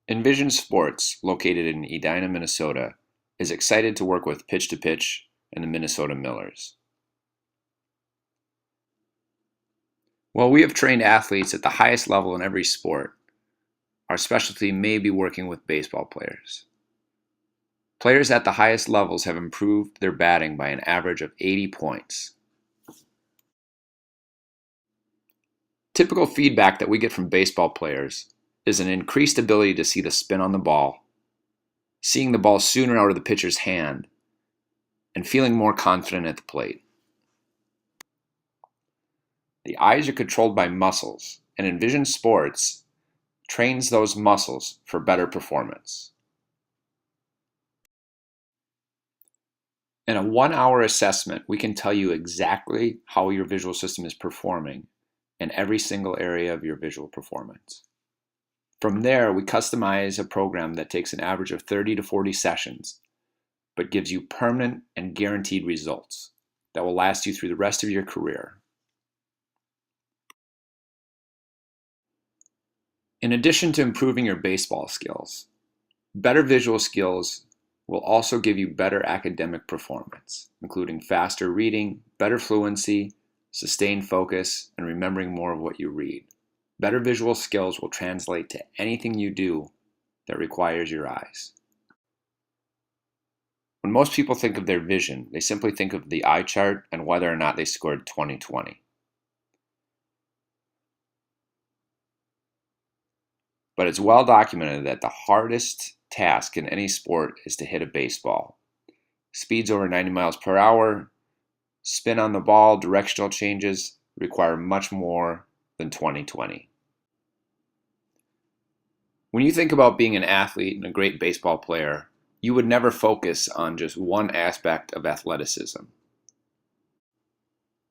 Envision Sports, located in Edina, Minnesota, is excited to work with Pitch2Pitch and the Minnesota Millers. While we have trained athletes at the highest level in every sport, our specialty may be working with baseball players. Players at the highest levels have improved their batting by an average of 80 points. Typical feedback that we get from baseball players is an increased ability to see the spin on the ball, seeing the ball sooner out of the pitcher's hand, and feeling more confident at the plate. The eyes are controlled by muscles, and Envision Sports trains those muscles for better performance. In a 1-hour assessment, we can tell you exactly how your visual system is performing in every single area of your visual performance. From there, we customize a program that takes an average of 30 to 40 sessions, but gives you permanent and guaranteed results that will last you through the rest of your career. In addition to improving your baseball skills, better visual skills will also give you better academic performance, including faster reading, better fluency, sustained focus, and remembering more of what you read. Better visual skills will translate to anything you do that requires your eyes. When most people think of their vision, they simply think of the eye chart and whether or not they scored 20/20. But it's well documented that the hardest task in any sport is to hit a baseball. Speeds over 90 miles per hour, spin on the ball, directional changes require much more than 20/20. When you think about being an athlete and a great baseball player, you would never focus on just one aspect of athleticism.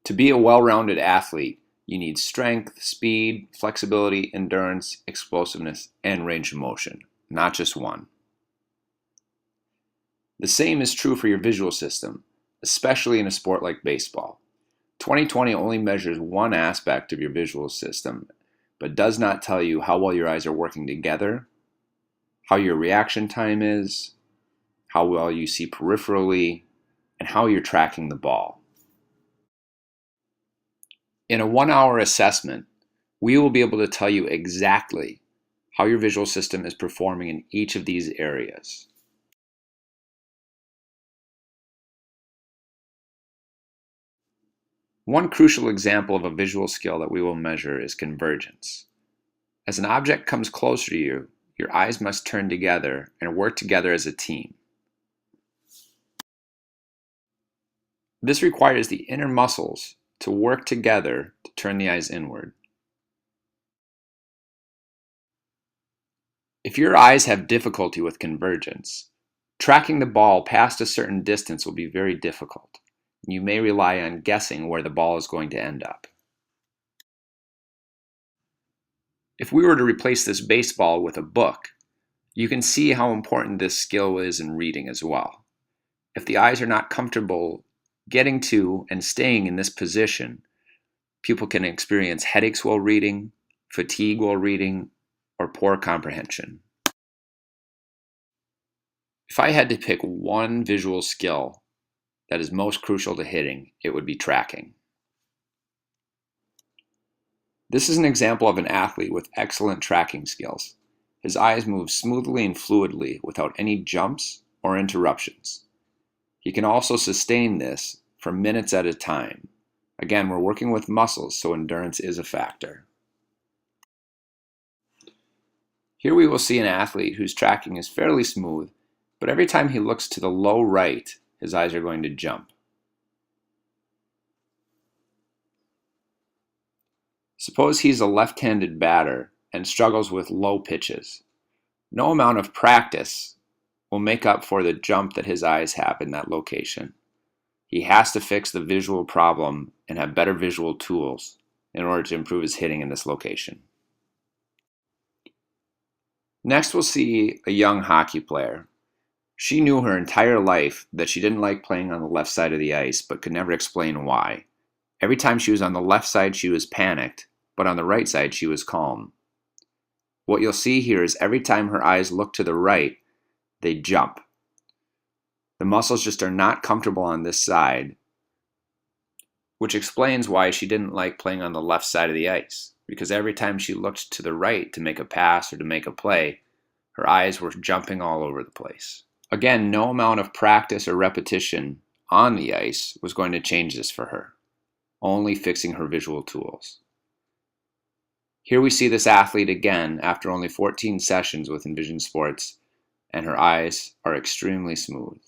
To be a well-rounded athlete, you need strength, speed, flexibility, endurance, explosiveness, and range of motion, not just one. The same is true for your visual system, especially in a sport like baseball. 20/20 only measures one aspect of your visual system, but does not tell you how well your eyes are working together, how your reaction time is, how well you see peripherally, and how you're tracking the ball. In a 1-hour assessment, we will be able to tell you exactly how your visual system is performing in each of these areas. One crucial example of a visual skill that we will measure is convergence. As an object comes closer to you, your eyes must turn together and work together as a team. This requires the inner muscles to work together to turn the eyes inward. If your eyes have difficulty with convergence, tracking the ball past a certain distance will be very difficult. You may rely on guessing where the ball is going to end up. If we were to replace this baseball with a book, you can see how important this skill is in reading as well. If the eyes are not comfortable getting to and staying in this position, people can experience headaches while reading, fatigue while reading, or poor comprehension. If I had to pick one visual skill that is most crucial to hitting, it would be tracking. This is an example of an athlete with excellent tracking skills. His eyes move smoothly and fluidly without any jumps or interruptions. He can also sustain this for minutes at a time. Again, we're working with muscles, so endurance is a factor. Here we will see an athlete whose tracking is fairly smooth, but every time he looks to the low right, his eyes are going to jump. Suppose he's a left-handed batter and struggles with low pitches. No amount of practice will make up for the jump that his eyes have in that location. He has to fix the visual problem and have better visual tools in order to improve his hitting in this location. Next, we'll see a young hockey player. She knew her entire life that she didn't like playing on the left side of the ice, but could never explain why. Every time she was on the left side, she was panicked, but on the right side, she was calm. What you'll see here is every time her eyes look to the right, they jump. The muscles just are not comfortable on this side, which explains why she didn't like playing on the left side of the ice, because every time she looked to the right to make a pass or to make a play, her eyes were jumping all over the place. Again, no amount of practice or repetition on the ice was going to change this for her, only fixing her visual tools. Here we see this athlete again after only 14 sessions with Envision Sports, and her eyes are extremely smooth.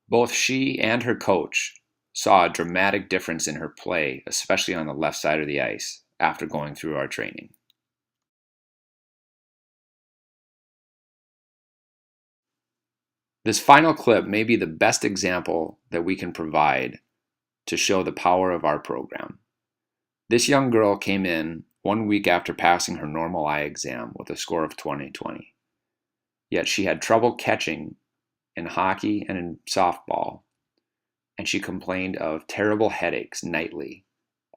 Both she and her coach saw a dramatic difference in her play, especially on the left side of the ice, after going through our training. This final clip may be the best example that we can provide to show the power of our program. This young girl came in 1 week after passing her normal eye exam with a score of 20/20. Yet she had trouble catching in hockey and in softball, and she complained of terrible headaches nightly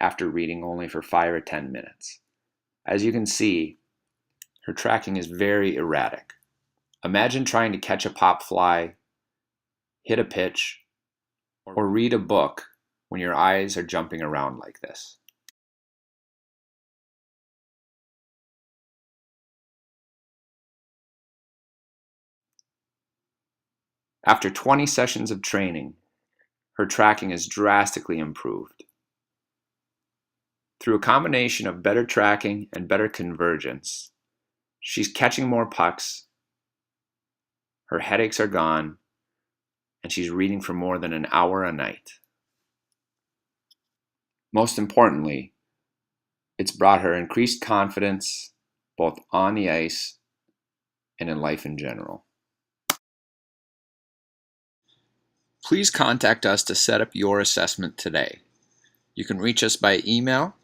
after reading only for 5 or 10 minutes. As you can see, her tracking is very erratic. Imagine trying to catch a pop fly, hit a pitch, or read a book when your eyes are jumping around like this. After 20 sessions of training, her tracking is drastically improved. Through a combination of better tracking and better convergence, she's catching more pucks, her headaches are gone, and she's reading for more than an hour a night. Most importantly, it's brought her increased confidence both on the ice and in life in general. Please contact us to set up your assessment today. You can reach us by email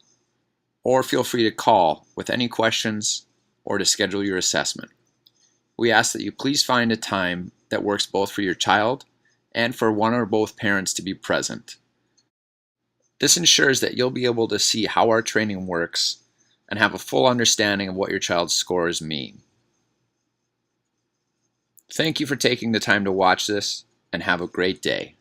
or feel free to call with any questions or to schedule your assessment. We ask that you please find a time that works both for your child and for one or both parents to be present. This ensures that you'll be able to see how our training works and have a full understanding of what your child's scores mean. Thank you for taking the time to watch this, and have a great day.